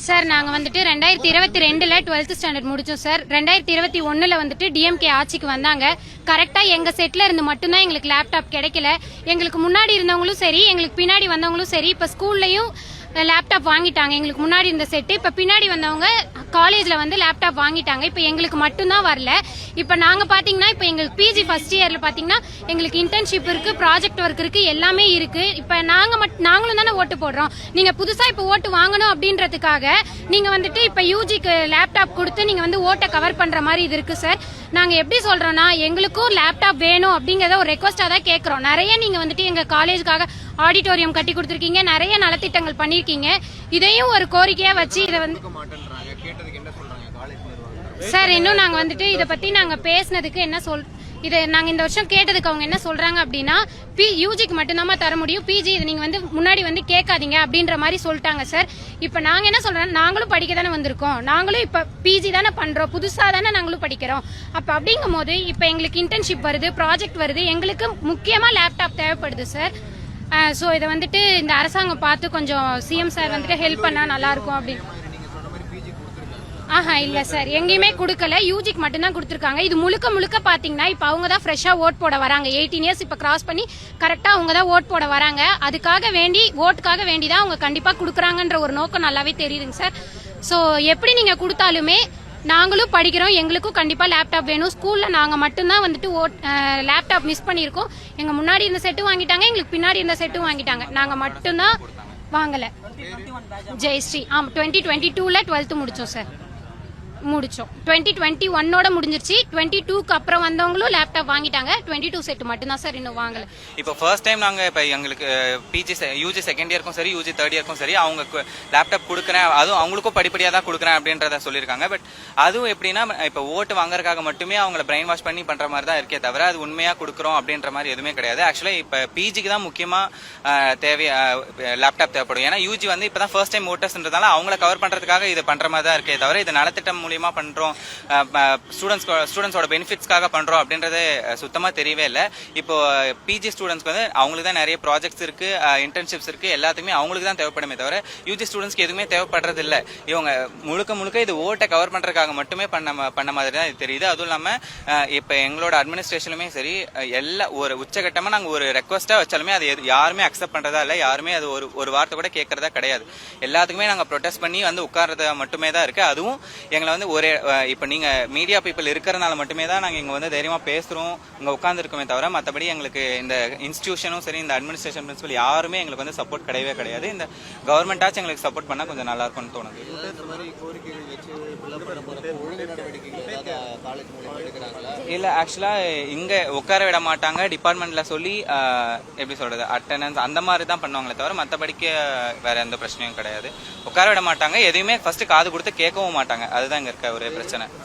Sir நாங்க வந்துட்டு 2022ல 12th standard முடிச்சோம் சார். 2021ல வந்துட்டு டிஎம்கே ஆட்சிக்கு வந்தாங்க. கரெக்டா எங்க செட்ல இருந்து மட்டும்தான் எங்களுக்கு லேப்டாப் கிடைக்கல. எங்களுக்கு முன்னாடி இருந்தவங்களும் சரி, எங்களுக்கு பின்னாடி வந்தவங்களும் சரி, இப்ப ஸ்கூல்லயும் லேப்டாப் வாங்கிட்டாங்க. எங்களுக்கு முன்னாடி இருந்த செட்டு இப்ப பின்னாடி வந்தவங்க காலேஜ்ல வந்து லேப்டாப் வாங்கிட்டாங்க. இப்ப எங்களுக்கு மட்டும்தான் வரல. இப்ப நாங்க பாத்தீங்கன்னா இப்ப எங்களுக்கு பிஜி ஃபர்ஸ்ட் இயர்ல பாத்தீங்கன்னா எங்களுக்கு இன்டர்ன்ஷிப் இருக்கு, ப்ராஜெக்ட் ஒர்க் இருக்கு, எல்லாமே இருக்கு. இப்ப நாங்களும் தானே ஓட்டு போடுறோம். நீங்க புதுசா இப்ப ஓட்டு வாங்கணும் அப்படின்றதுக்காக நீங்க வந்துட்டு இப்ப யூஜிக்கு லேப்டாப் கொடுத்து நீங்க வந்து ஓட்டை கவர் பண்ற மாதிரி இது இருக்கு சார். நாங்க எப்படி சொல்றோம்னா எங்களுக்கும் லேப்டாப் வேணும் அப்படிங்கறத ஒரு ரெக்வஸ்டா தான் கேட்கறோம். நிறைய நீங்க வந்துட்டு எங்க காலேஜுக்காக ஆடிட்டோரியம் கட்டி கொடுத்துருக்கீங்க, நிறைய நலத்திட்டங்கள் பண்ணிருக்கீங்க. இதையும் ஒரு கோரிக்கையா வச்சு இதை வந்து சார் இன்னும் நாங்க வந்துட்டு இதை பத்தி நாங்க பேசினதுக்கு என்ன இதை நாங்க இந்த வருஷம் கேட்டதுக்கு அவங்க என்ன சொல்றாங்க அப்படின்னா யூஜிக்கு மட்டும்தான் தர முடியும், பிஜி இதை நீங்க வந்து முன்னாடி வந்து கேட்காதீங்க அப்படின்ற மாதிரி சொல்லிட்டாங்க சார். இப்ப நாங்க என்ன சொல்றோம், நாங்களும் படிக்க தானே வந்திருக்கோம், நாங்களும் இப்ப பிஜி தானே பண்றோம், புதுசா தானே நாங்களும் படிக்கிறோம். அப்ப அப்படிங்கும் போது இப்ப எங்களுக்கு இன்டர்ன்ஷிப் வருது, ப்ராஜெக்ட் வருது, எங்களுக்கு முக்கியமா லேப்டாப் தேவைப்படுது சார். ஸோ இதை வந்துட்டு இந்த அரசாங்கம் பார்த்து கொஞ்சம் சிஎம் சார் வந்துட்டு ஹெல்ப் பண்ணா நல்லா இருக்கும் அப்படின்னு. இல்ல சார் எங்கேயுமே கொடுக்கல, யூஜிக்கு மட்டும்தான் கொடுத்துருக்காங்க. இது முழுக்க பாத்தீங்கன்னா இப்ப அவங்க தான் ஃப்ரெஷ்ஷா ஓட் போட வராங்க. 18 இயர்ஸ் இப்ப கிராஸ் பண்ணி கரெக்டா அவங்க தான் ஓட் போட வராங்க. அதுக்காக வேண்டி ஓட்டுக்காக வேண்டிதான் அவங்க கண்டிப்பா கொடுக்குறாங்கன்ற ஒரு நோக்கம் நல்லாவே தெரியுதுங்க சார். ஸோ எப்படி நீங்க கொடுத்தாலுமே நாங்களும் படிக்கிறோம், எங்களுக்கும் கண்டிப்பா லேப்டாப் வேணும். ஸ்கூல்ல நாங்க மட்டும்தான் வந்துட்டு லேப்டாப் மிஸ் பண்ணிருக்கோம். எங்க முன்னாடி இருந்த செட்டு வாங்கிட்டாங்க, எங்களுக்கு பின்னாடி இருந்த செட்டும் வாங்கிட்டாங்க. நாங்க மட்டும்தான் வாங்கல. ஜெயஸ்ரீ 2022ல 12th முடிச்சோம் சார். முடிச்சோம் 2021ஓட முடிஞ்சிருச்சு. 22க்கு அப்புறம் வந்தவங்களும் லேப்டாப் வாங்கிட்டாங்க. 22 செட் மட்டும் தான் சார் இன்னும் வாங்கல. இப்போ ஃபர்ஸ்ட் டைம் நாங்க இப்ப எங்களுக்கு பிஜி யூஜி செகண்ட் இயருக்கும் சரி, யூஜி தேர்ட் இயருக்கும் சரி அவங்க லேப்டாப் கொடுக்குறேன், அதுவும் அவங்களுக்கும் படிப்படியாக தான் கொடுக்குறேன் அப்படின்றத சொல்லியிருக்காங்க. பட் அதுவும் எப்படின்னா இப்போ ஓட்டு வாங்குறதுக்காக மட்டுமே அவங்கள பிரெயின் வாஷ் பண்ணி பண்ற மாதிரி தான் இருக்கே தவிர அது உண்மையா கொடுக்குறோம் அப்படின்ற மாதிரி எதுவுமே கிடையாது. ஆக்சுவலா இப்ப பிஜிக்கு தான் முக்கியமா லேப்டாப் தேவைப்படும். ஏன்னா யூஜி வந்து இப்பதான் ஃபர்ஸ்ட் டைம் ஓட்டர்ஸ்ன்றதால அவங்கள கவர் பண்றதுக்காக இது பண்ற மாதிரி தான் இருக்கே தவிர இது நலத்திட்டம் மூலியமா பண்றோம், ஸ்டூடெண்ட்ஸோட பெனிஃபிட்ஸ்க்காக பண்றோம் அப்படின்றது சுத்தமா தெரியவே இல்லை. இப்போ பிஜி ஸ்டூடெண்ட்ஸ்க்கு வந்து அவங்களுக்கு தான் நிறைய ப்ராஜெக்ட்ஸ் இருக்கு, இன்டர்ன்ஷிப்ஸ் இருக்கு, எல்லாத்துக்குமே அவங்களுக்கு தான் தேவைப்படுமே தவிர யூஜி ஸ்டூடெண்ட்ஸ்க்கு எதுவுமே தேவைப்படுறது இல்லை. இவங்க முழுக்க இது ஓட்டை கவர் பண்றதுக்காக மட்டுமே பண்ண மாதிரி தான் இது தெரியுது. அதுவும் இல்லாம இப்ப எங்களோட அட்மினிஸ்ட்ரேஷனுமே சரி, எல்லா ஒரு உச்சகட்டமா நாங்க ஒரு ரெக்வஸ்டா வச்சாலுமே அது யாருமே அக்செப்ட் பண்றதா இல்லை, யாருமே அது ஒரு வார்த்தை கூட கேட்கறதா கிடையாது. எல்லாத்துக்குமே நாங்க ப்ரொடெஸ்ட் பண்ணி வந்து உட்கார்றதா மட்டுமே தான் இருக்கு. அதுவும் எங்களை வந்து ஒரே இப்ப நீங்க மீடியா பீப்புள் இருக்கிறதுனால மட்டுமே தான் நாங்க இங்க வந்து தைரியமா பேசுறோம், இங்க உட்கார்ந்து இருக்கோமே தவிர மற்றபடி எங்களுக்கு இந்த இன்ஸ்டிடியூஷனும் சரி, இந்த அட்மினிஸ்ட்ரேஷன் பிரின்சிபல் யாருமே எங்களுக்கு வந்து சப்போர்ட் கிடையாது. இந்த கவர்மெண்ட் ஆச்சு எங்களுக்கு சப்போர்ட் பண்ணா கொஞ்சம் நல்லா இருக்கும்னு தோணுது. இல்ல ஆக்சுவலா இங்க உட்கார விட மாட்டாங்க, டிபார்ட்மெண்ட்ல சொல்லி எப்படி சொல்றது அட்டெண்டன்ஸ் அந்த மாதிரி தான் பண்ணுவாங்களே தவிர மற்றபடிக்கு வேற எந்த பிரச்சனையும் கிடையாது. உட்கார விட மாட்டாங்க, எதையுமே ஃபர்ஸ்ட் காது கொடுத்து கேட்கவும் மாட்டாங்க. அதுதான் இங்க இருக்க ஒரே பிரச்சனை.